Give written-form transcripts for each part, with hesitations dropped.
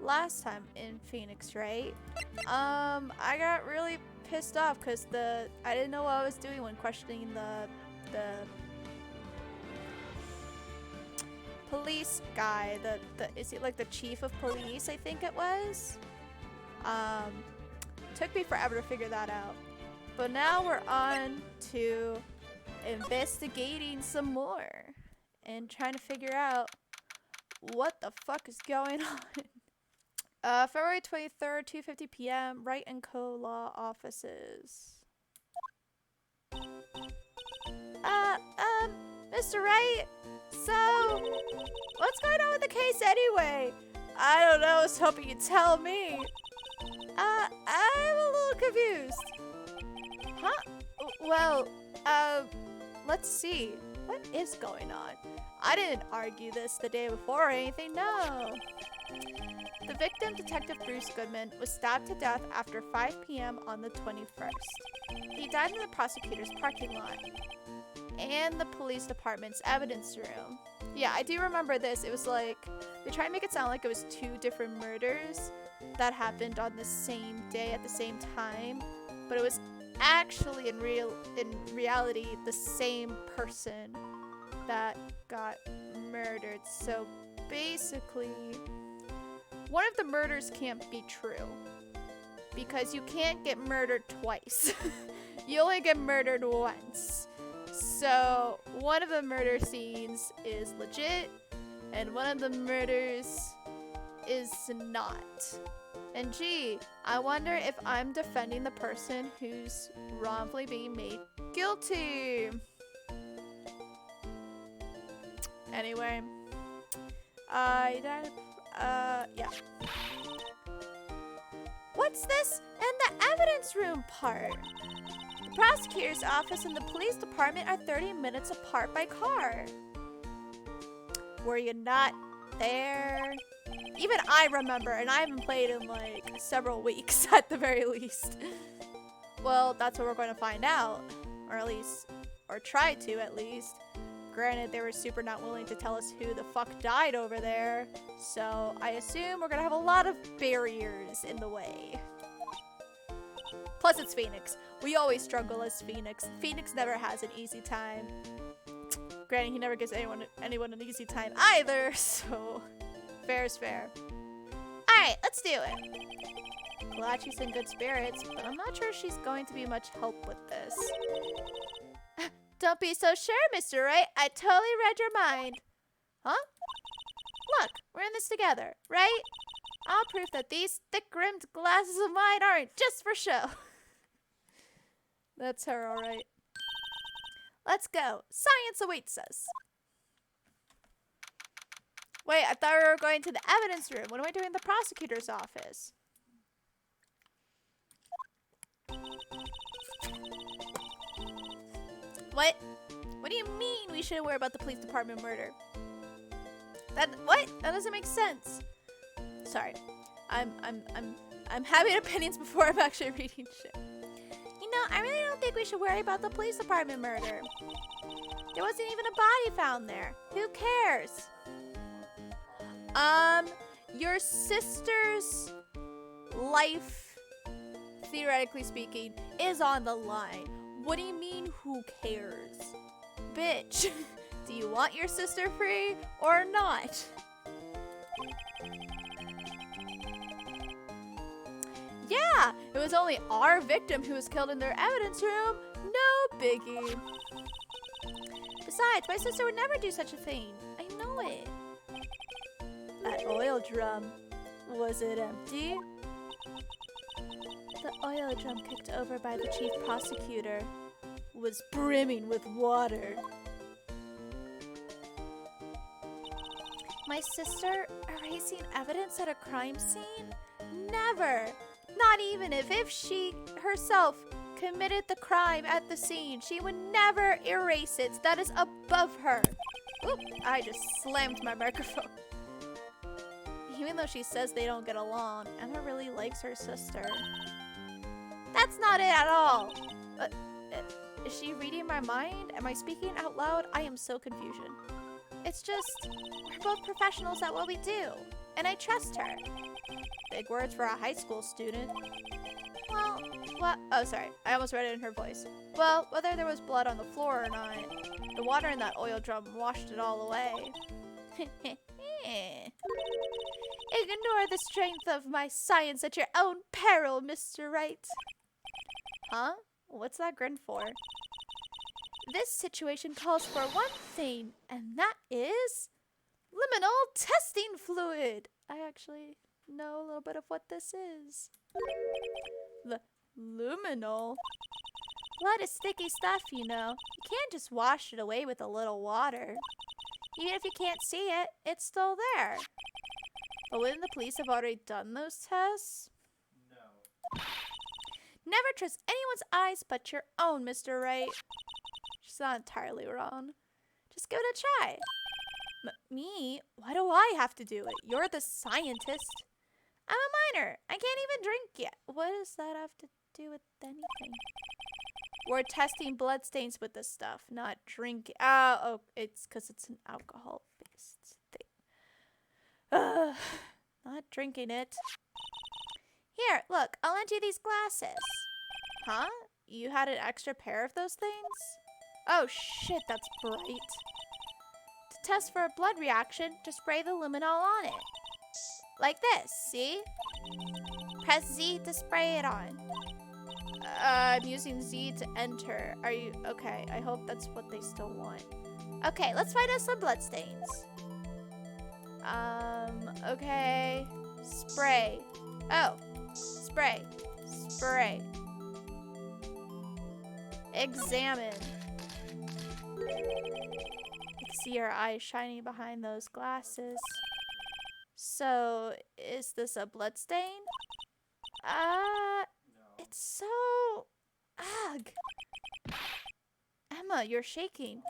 last time in Phoenix, right? I got really pissed off because I didn't know what I was doing when questioning the police guy. Is he like the chief of police? I think it was. Took me forever to figure that out. But now we're on to investigating some more and trying to figure out what the fuck is going on. February 23rd, 2:50 p.m. Wright & Co. Law Offices. Mr. Wright? So, what's going on with the case anyway? I don't know, I was hoping you'd tell me. I'm a little confused. Huh? Well, let's see. What is going on? I didn't argue this the day before or anything, no. The victim, Detective Bruce Goodman, was stabbed to death after 5 p.m. on the 21st. He died in the prosecutor's parking lot and the police department's evidence room. Yeah, I do remember this. It was like, they tried to make it sound like it was 2 different murders that happened on the same day at the same time, but it was actually in reality the same person that got murdered. So basically, one of the murders can't be true because you can't get murdered twice. You only get murdered once. So one of the murder scenes is legit and one of the murders is not. And gee, I wonder if I'm defending the person who's wrongfully being made guilty. Anyway, yeah. What's this in the evidence room part? The prosecutor's office and the police department are 30 minutes apart by car. Were you not there? Even I remember, and I haven't played in like several weeks at the very least. Well, that's what we're going to find out. Or try to at least. Granted, they were super not willing to tell us who the fuck died over there. So I assume we're going to have a lot of barriers in the way. Plus it's Phoenix. We always struggle as Phoenix. Phoenix never has an easy time. Granted, he never gives anyone an easy time either, so fair is fair. Alright, let's do it. Glad she's in good spirits, but I'm not sure she's going to be much help with this. Don't be so sure, Mr. Wright. I totally read your mind. Huh? Look, we're in this together, right? I'll prove that these thick-rimmed glasses of mine aren't just for show. That's her, alright. Let's go. Science awaits us. Wait, I thought we were going to the evidence room. What am I doing in the prosecutor's office? What? What do you mean we shouldn't worry about the police department murder? What? That doesn't make sense. Sorry. I'm having opinions before I'm actually reading shit. You know, I really don't think we should worry about the police department murder. There wasn't even a body found there. Who cares? Your sister's life, theoretically speaking, is on the line. What do you mean, who cares? Bitch, do you want your sister free or not? Yeah, it was only our victim who was killed in their evidence room. No biggie. Besides, my sister would never do such a thing. I know it. That oil drum, was it empty? The oil drum kicked over by the chief prosecutor was brimming with water. My sister erasing evidence at a crime scene? Never! Not even if she herself committed the crime at the scene. She would never erase it. That is above her. Oop, I just slammed my microphone. Even though she says they don't get along, Emma really likes her sister. That's not it at all. Is she reading my mind? Am I speaking out loud? I am so confusion. It's just, we're both professionals at what we do. and I trust her. Big words for a high school student. Well, what? Oh, sorry. I almost read it in her voice. Well, whether there was blood on the floor or not, the water in that oil drum washed it all away. Ignore the strength of my science at your own peril, Mr. Wright. Huh? What's that grin for? This situation calls for one thing, and that is liminal testing fluid. I actually know a little bit of what this is. Luminol? Blood is sticky stuff, you know. You can't just wash it away with a little water. Even if you can't see it, it's still there. But wouldn't the police have already done those tests? No. Never trust anyone's eyes but your own, Mr. Wright. She's not entirely wrong. Just give it a try. Me? Why do I have to do it? You're the scientist. I'm a minor. I can't even drink yet. What does that have to do with anything? We're testing bloodstains with this stuff, not drinking. Oh, it's because it's an alcohol-based thing. Not drinking it. Here, look, I'll lend you these glasses. Huh? You had an extra pair of those things? Oh shit, that's bright. To test for a blood reaction, just spray the luminol on it. Like this, see? Press Z to spray it on. I'm using Z to enter. Are you okay? I hope that's what they still want. Okay, let's find out some bloodstains. Okay. Spray. Oh. Spray. Spray. Examine. You can see her eyes shining behind those glasses. So, is this a bloodstain? It's so... Ugh. Emma, you're shaking.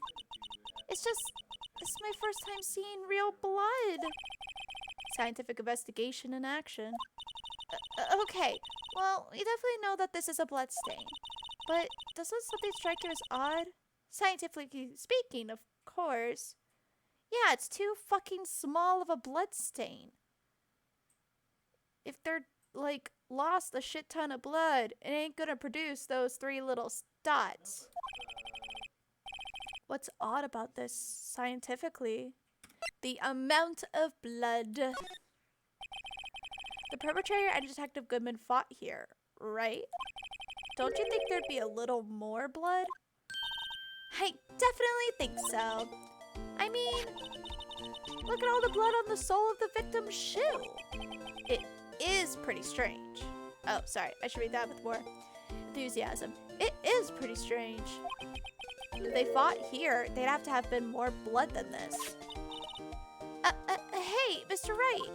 It's my first time seeing real blood. Scientific investigation in action. Okay, well, we definitely know that this is a bloodstain. But doesn't something strike you as odd? Scientifically speaking, of course. Yeah, it's too fucking small of a bloodstain. If they're, like, lost a shit ton of blood, it ain't gonna produce those 3 little dots. What's odd about this scientifically? The amount of blood. The perpetrator and Detective Goodman fought here, right? Don't you think there'd be a little more blood? I definitely think so. I mean, look at all the blood on the sole of the victim's shoe. It is pretty strange. Oh, sorry. I should read that with more enthusiasm. It is pretty strange. If they fought here, they'd have to have been more blood than this. Hey, Mr. Wright.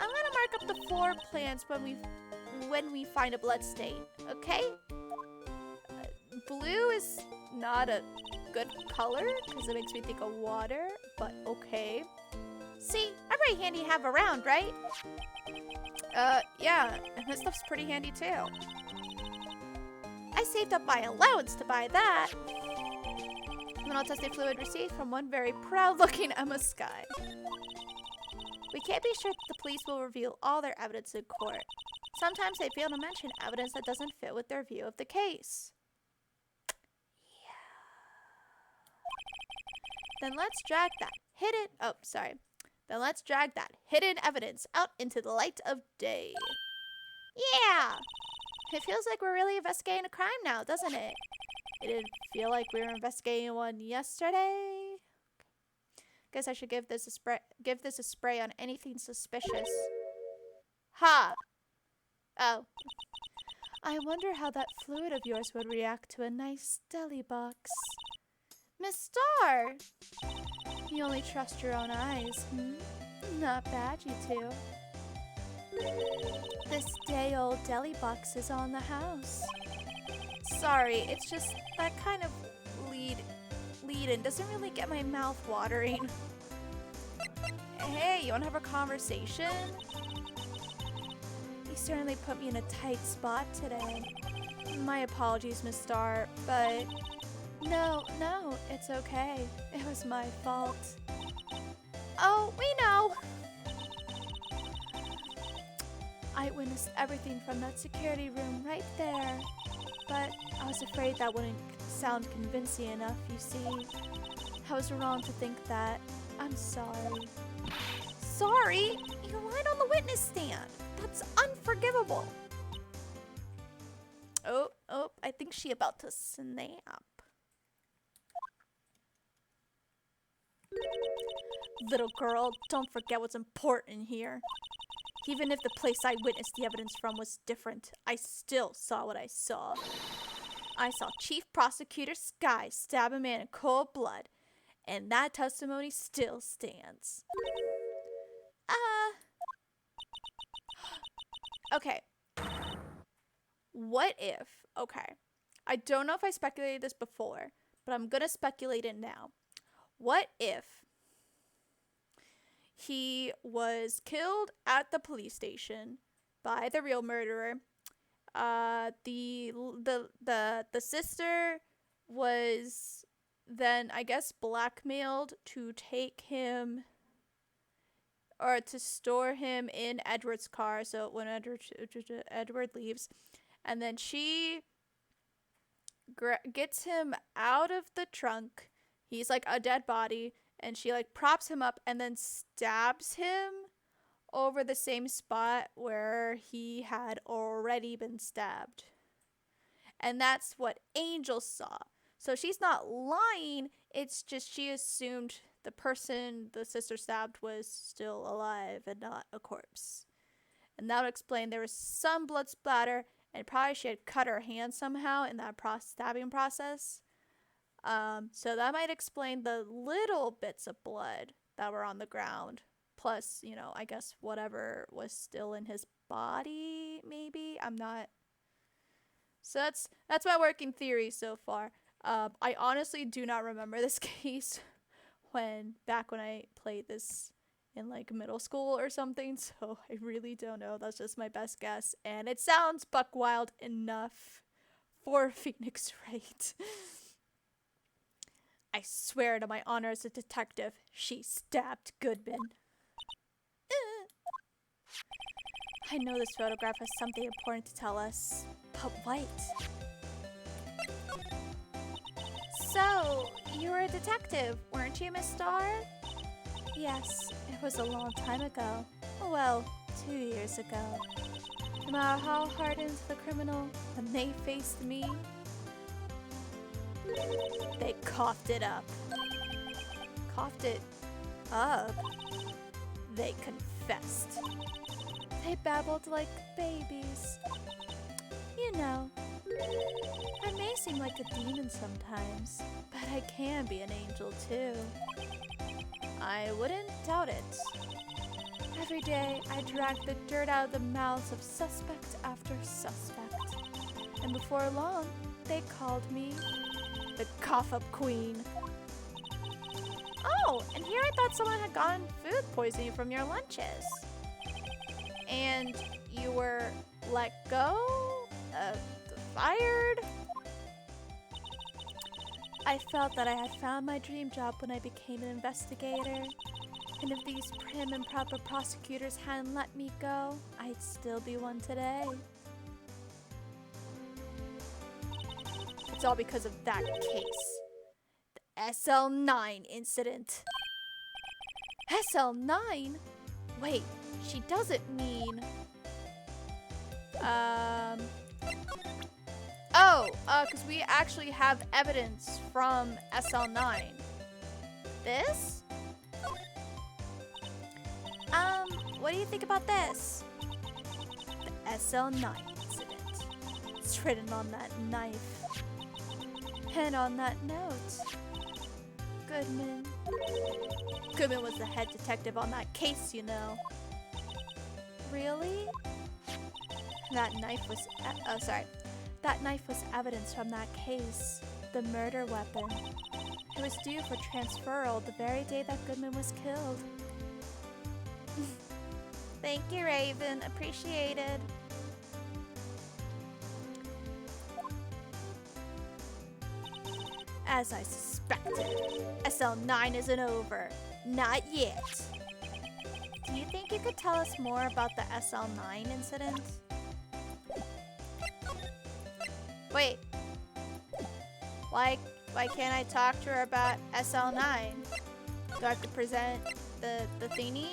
I'm gonna mark up the floor plans when we find a blood stain, okay? Blue is not a good color because it makes me think of water, but okay. See, I'm pretty handy to have around, right? Yeah, and this stuff's pretty handy too. I saved up my allowance to buy that. Luminol testing fluid received from one very proud-looking Emma Skye. We can't be sure that the police will reveal all their evidence in court. Sometimes they fail to mention evidence that doesn't fit with their view of the case. Then let's drag that hidden evidence out into the light of day. Yeah! It feels like we're really investigating a crime now, doesn't it? It didn't feel like we were investigating one yesterday. Guess I should give this a spray on anything suspicious. Ha! Oh. I wonder how that fluid of yours would react to a nice deli box. Miss Star! You only trust your own eyes, hmm? Not bad, you two. This day-old deli box is on the house. Sorry, it's just that kind of lead-in doesn't really get my mouth watering. Hey, you wanna have a conversation? You certainly put me in a tight spot today. My apologies, Miss Star, but... No, it's okay. It was my fault. Oh, we know! I witnessed everything from that security room right there. But I was afraid that wouldn't sound convincing enough, you see. I was wrong to think that. I'm sorry. Sorry? You lied on the witness stand. That's unforgivable. Oh, I think she about to snap. Little girl, don't forget what's important here. Even if the place I witnessed the evidence from was different, I still saw what I saw. I saw Chief Prosecutor Sky stab a man in cold blood, and that testimony still stands. Okay. What if, I don't know if I speculated this before, but I'm gonna speculate it now. What if he was killed at the police station by the real murderer? The sister was then, I guess, blackmailed to take him or to store him in Edward's car. So when Edward leaves, and then she gets him out of the trunk. He's like a dead body, and she like props him up and then stabs him over the same spot where he had already been stabbed. And that's what Angel saw. So she's not lying, it's just she assumed the person the sister stabbed was still alive and not a corpse. And that would explain there was some blood splatter, and probably she had cut her hand somehow in that stabbing process. So that might explain the little bits of blood that were on the ground. Plus, you know, I guess whatever was still in his body, maybe? I'm not... So that's my working theory so far. I honestly do not remember this case back when I played this in like middle school or something, so I really don't know. That's just my best guess, and it sounds buck wild enough for Phoenix Wright. I swear to my honor as a detective, she stabbed Goodman. I know this photograph has something important to tell us, but what? So, you were a detective, weren't you, Miss Starr? Yes, it was a long time ago. Well, 2 years ago. No matter how hardened the criminal, when they faced me, they coughed it up. Coughed it up? They confessed. They babbled like babies. You know, I may seem like a demon sometimes, but I can be an angel too. I wouldn't doubt it. Every day, I drag the dirt out of the mouths of suspect after suspect. And before long, they called me the Cough-Up Queen. Oh, and here I thought someone had gotten food poisoning from your lunches. And you were let go? Fired? I felt that I had found my dream job when I became an investigator. And if these prim and proper prosecutors hadn't let me go, I'd still be one today. It's all because of that case. The SL9 incident. SL9? Wait, she doesn't mean... because we actually have evidence from SL9. This? What do you think about this? The SL9 incident. It's written on that knife. And on that note, Goodman was the head detective on that case, you know. Really? That knife was, that knife was evidence from that case, the murder weapon. It was due for transferal the very day that Goodman was killed. Thank you, Raven. Appreciated. As I suspected, SL9 isn't over. Not yet. Do you think think you could tell us more about the SL9 incident? Wait. Why can't I talk to her about SL9? Do I have to present the thingy?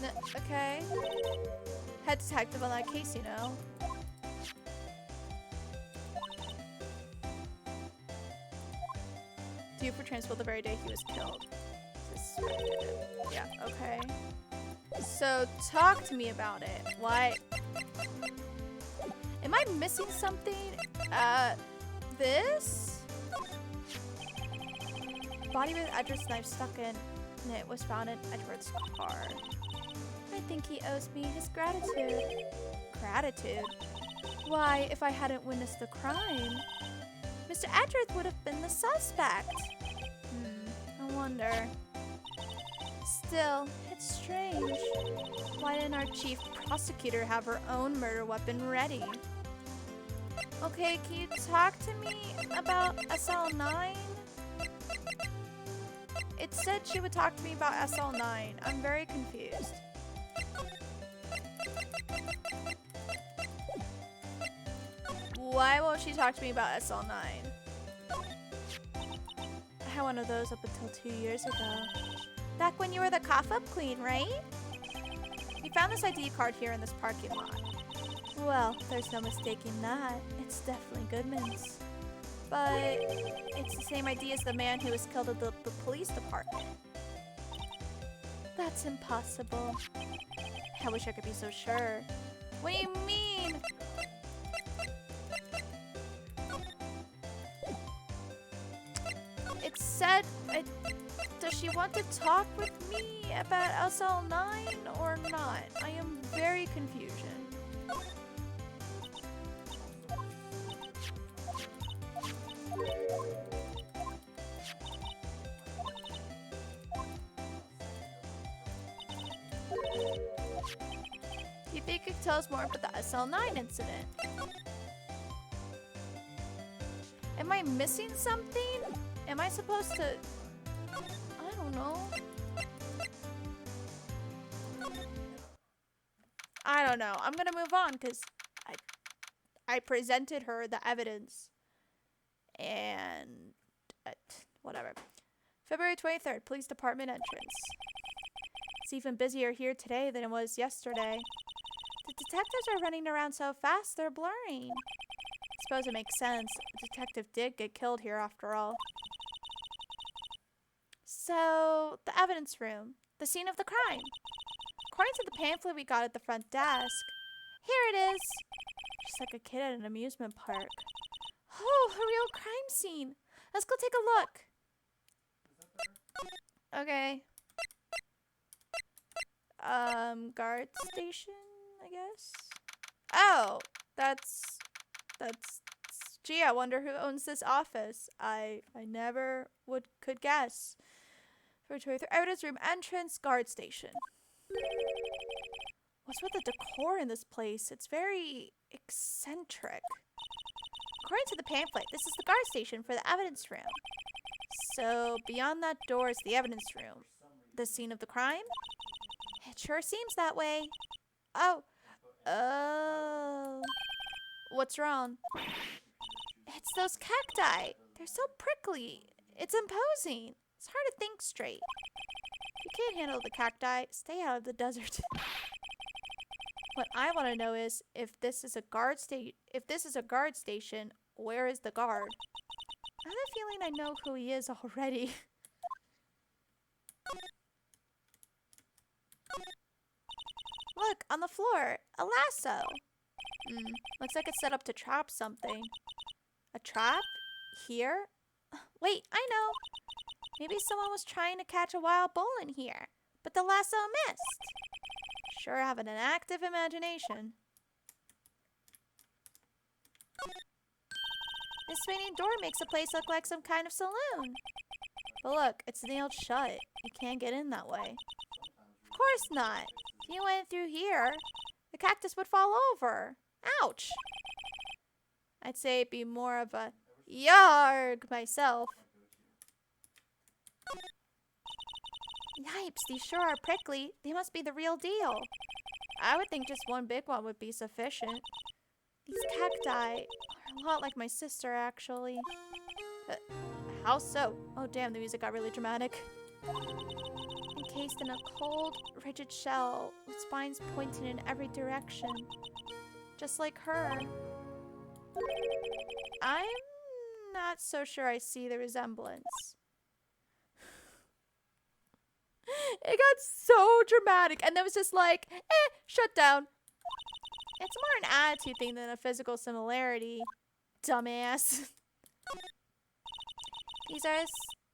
No, okay. Head detective on that case, you know. Due for transfer the very day he was killed. Yeah, okay. So talk to me about it. Why? Am I missing something? This? Body with Edward's knife stuck in it was found in Edward's car. I think he owes me his gratitude. Gratitude? Why, if I hadn't witnessed the crime, Mr. Edgeworth would have been the suspect. I wonder. Still, it's strange. Why didn't our chief prosecutor have her own murder weapon ready? Okay, can you talk to me about SL9? It said she would talk to me about SL9. I'm very confused. Why won't she talk to me about SL9? I had one of those up until 2 years ago. Back when you were the cough-up queen, right? We found this ID card here in this parking lot. Well, there's no mistaking that. It's definitely Goodman's. But it's the same ID as the man who was killed at the police department. That's impossible. I wish I could be so sure. What do you mean? It said... does she want to talk with me about SL9 or not? I am very confusion. You think you could tell us more about the SL9 incident? Am I missing something? Am I supposed to... I don't know. I don't know. I'm gonna move on because I presented her the evidence. And... whatever. February 23rd, police department entrance. It's even busier here today than it was yesterday. The detectives are running around so fast, they're blurring. I suppose it makes sense. The detective did get killed here after all. So, the evidence room. The scene of the crime. According to the pamphlet we got at the front desk. Here it is. Just like a kid at an amusement park. Oh, a real crime scene. Let's go take a look. Okay. Guard station, I guess? Oh, that's... Gee, I wonder who owns this office. I never could guess. Evidence room entrance, guard station. What's with the decor in this place? It's very eccentric. According to the pamphlet, this is the guard station for the evidence room. So, beyond that door is the evidence room. The scene of the crime? It sure seems that way. Oh. Oh. What's wrong? It's those cacti. They're so prickly. It's imposing. It's hard to think straight. If you can't handle the cacti, stay out of the desert. What I want to know is if this is a guard station, where is the guard? I have a feeling I know who he is already. Look, on the floor, a lasso. Looks like it's set up to trap something. A trap? Here? Wait, I know. Maybe someone was trying to catch a wild bull in here, but the lasso missed. Sure having an active imagination. This swinging door makes the place look like some kind of saloon. But look, it's nailed shut. You can't get in that way. Of course not. If you went through here, the cactus would fall over. Ouch. I'd say it'd be more of a yarg myself. Yipes, these sure are prickly. They must be the real deal. I would think just one big one would be sufficient. These cacti are a lot like my sister, actually. How so? Oh damn, the music got really dramatic. Encased in a cold, rigid shell with spines pointing in every direction. Just like her. I'm not so sure I see the resemblance. It got so dramatic, and then it was just like, shut down. It's more an attitude thing than a physical similarity. Dumbass.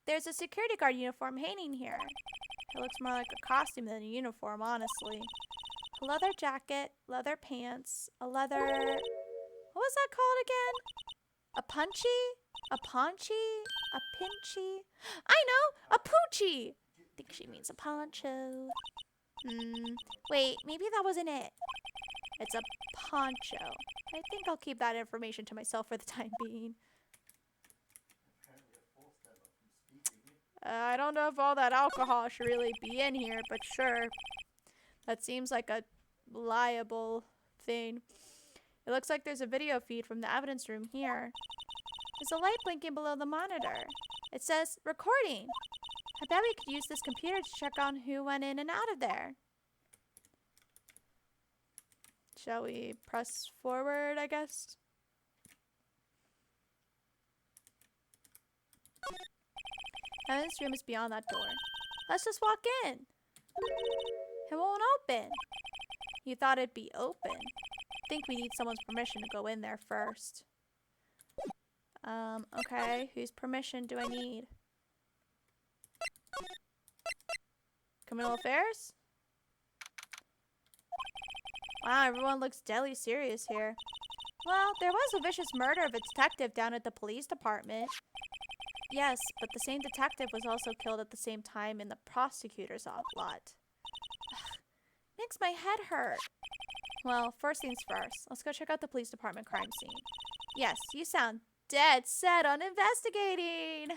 There's a security guard uniform hanging here. It looks more like a costume than a uniform, honestly. A leather jacket, leather pants, a leather... What was that called again? A punchy? A paunchy? A pinchy? I know! A poochie! I think she means a poncho. Wait, maybe that wasn't it. It's a poncho. I think I'll keep that information to myself for the time being. I don't know if all that alcohol should really be in here, but sure. That seems like a liable thing. It looks like there's a video feed from the evidence room here. There's a light blinking below the monitor. It says, recording. I bet we could use this computer to check on who went in and out of there. Shall we press forward, I guess? Evidence room is beyond that door. Let's just walk in. It won't open. You thought it'd be open. I think we need someone's permission to go in there first. Okay. Whose permission do I need? Criminal Affairs? Wow, everyone looks deadly serious here. Well, there was a vicious murder of a detective down at the police department. Yes, but the same detective was also killed at the same time in the prosecutor's lot. Makes my head hurt. Well, first things first. Let's go check out the police department crime scene. Yes, you sound dead set on investigating.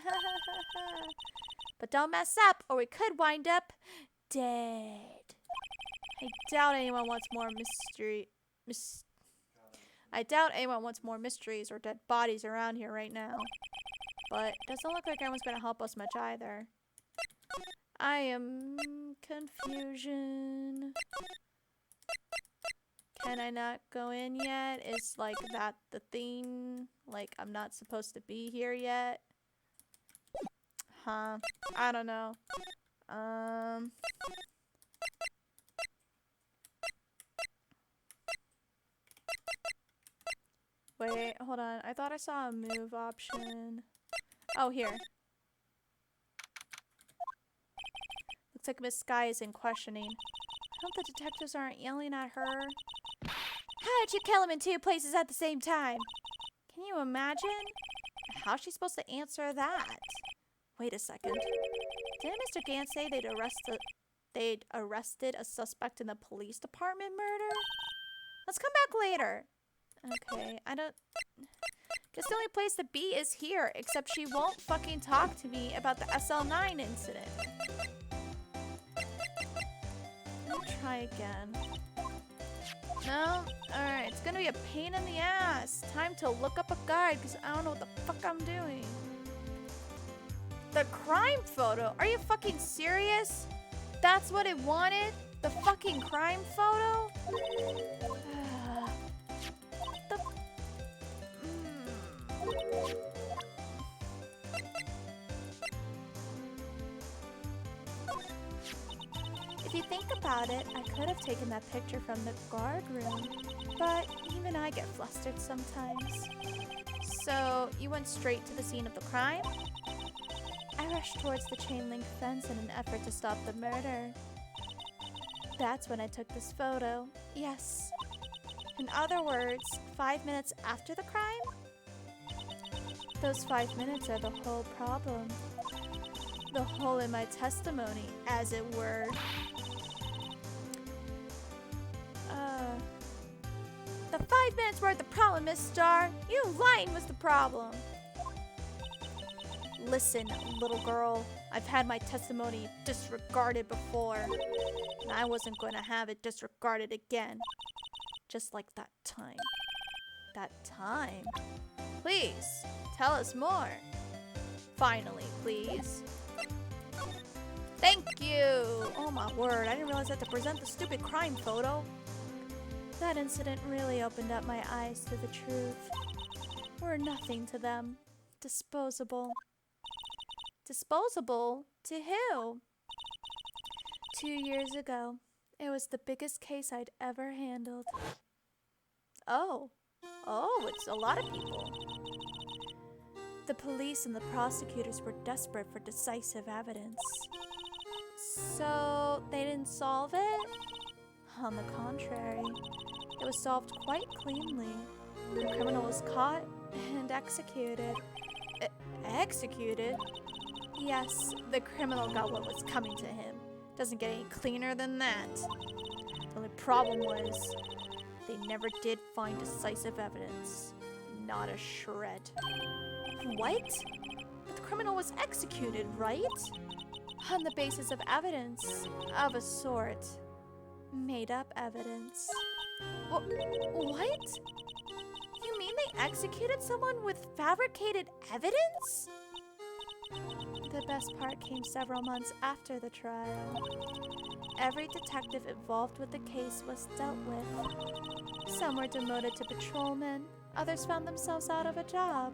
But don't mess up or we could wind up dead. I doubt anyone wants more I doubt anyone wants more mysteries or dead bodies around here right now. But it doesn't look like anyone's going to help us much either. I am confusion. Can I not go in yet? Is like that the thing? Like I'm not supposed to be here yet? Huh. I don't know. Wait, hold on. I thought I saw a move option. Oh, here. Looks like Miss Sky is in questioning. I hope the detectives aren't yelling at her. How did you kill him in 2 places at the same time? Can you imagine? How's she supposed to answer that? Wait a second. Didn't Mr. Gant say they'd arrested a suspect in the police department murder? Let's come back later. Okay, I don't... Guess the only place to be is here, except she won't fucking talk to me about the SL9 incident. Let me try again. No? Alright, it's gonna be a pain in the ass. Time to look up a guide, because I don't know what the fuck I'm doing. The crime photo? Are you fucking serious? That's what it wanted? The fucking crime photo? If you think about it, I could have taken that picture from the guard room, but even I get flustered sometimes. So, you went straight to the scene of the crime? I rushed towards the chain link fence in an effort to stop the murder. That's when I took this photo. Yes. In other words, 5 minutes after the crime? Those 5 minutes are the whole problem. The hole in my testimony, as it were. The 5 minutes weren't the problem, Miss Star. You lying was the problem. Listen, little girl. I've had my testimony disregarded before, and I wasn't going to have it disregarded again. Just like that time. That time? Please, tell us more. Finally, please. Thank you! Oh my word, I didn't realize I had to present the stupid crime photo. That incident really opened up my eyes to the truth. We're nothing to them. Disposable. Disposable? To who? 2 years ago. It was the biggest case I'd ever handled. Oh. Oh, it's a lot of people. The police and the prosecutors were desperate for decisive evidence. So, they didn't solve it? On the contrary, it was solved quite cleanly. The criminal was caught and executed. Executed? Yes, the criminal got what was coming to him. Doesn't get any cleaner than that. The only problem was, they never did find decisive evidence. Not a shred. What? But the criminal was executed, right? On the basis of evidence of a sort. Made up evidence. What? You mean they executed someone with fabricated evidence? The best part came several months after the trial. Every detective involved with the case was dealt with. Some were demoted to patrolmen, others found themselves out of a job.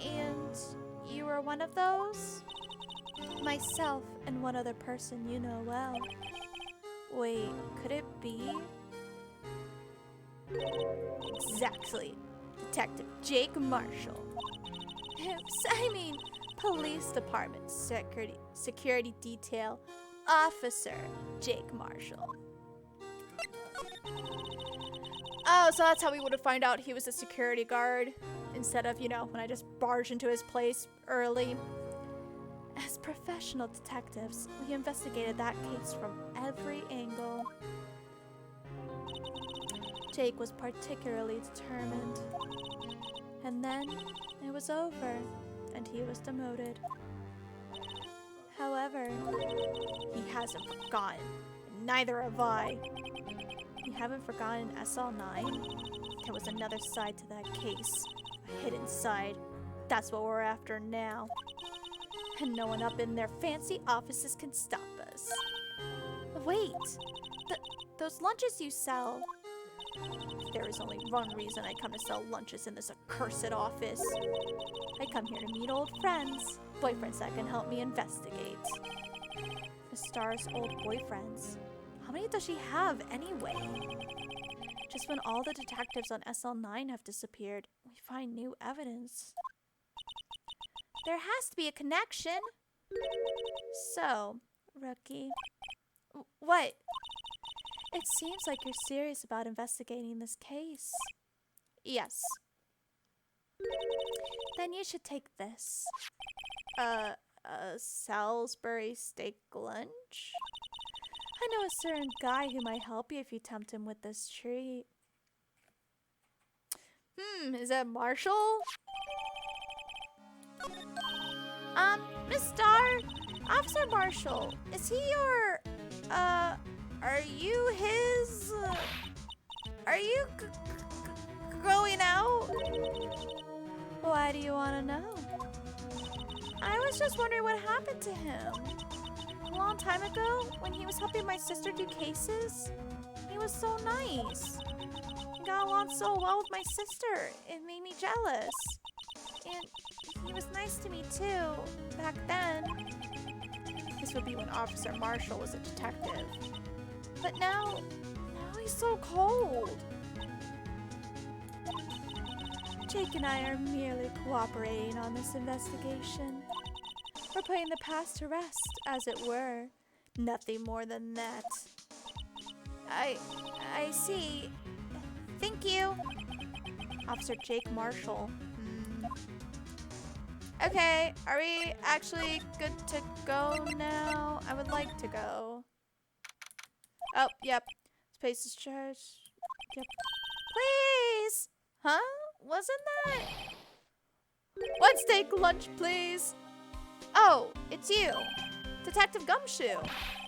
And you were one of those? Myself and one other person you know well. Wait, could it be? Exactly. Detective Jake Marshall. Oops, I mean, Police Department Security Detail Officer Jake Marshall. Oh, so that's how we would have found out he was a security guard instead of, when I just barged into his place early. As professional detectives, we investigated that case from every angle. Jake was particularly determined. And then it was over, and he was demoted. However, he hasn't forgotten, and neither have I. You haven't forgotten SL9? There was another side to that case, a hidden side. That's what we're after now. And no one up in their fancy offices can stop us. Wait, those lunches you sell. There is only one reason I come to sell lunches in this accursed office. I come here to meet old friends, boyfriends that can help me investigate. Miss Star's old boyfriends. How many does she have anyway? Just when all the detectives on SL9 have disappeared, we find new evidence. There has to be a connection. So, Rookie. What? It seems like you're serious about investigating this case. Yes. Then you should take this. A Salisbury steak lunch? I know a certain guy who might help you if you tempt him with this treat. Is that Marshall? Miss Star, Officer Marshall, is he your, are you his, are you going out? Why do you want to know? I was just wondering what happened to him. A long time ago, when he was helping my sister do cases, he was so nice. He got along so well with my sister, it made me jealous. And he was nice to me too, back then. This would be when Officer Marshall was a detective. But now he's so cold. Jake and I are merely cooperating on this investigation. We're putting the past to rest, as it were. Nothing more than that. I see. Thank you. Officer Jake Marshall. Okay, are we actually good to go now? I would like to go. Oh, yep. Space is charged. Yep. Please! Huh? Wasn't that? One steak lunch, please! Oh, it's you, Detective Gumshoe.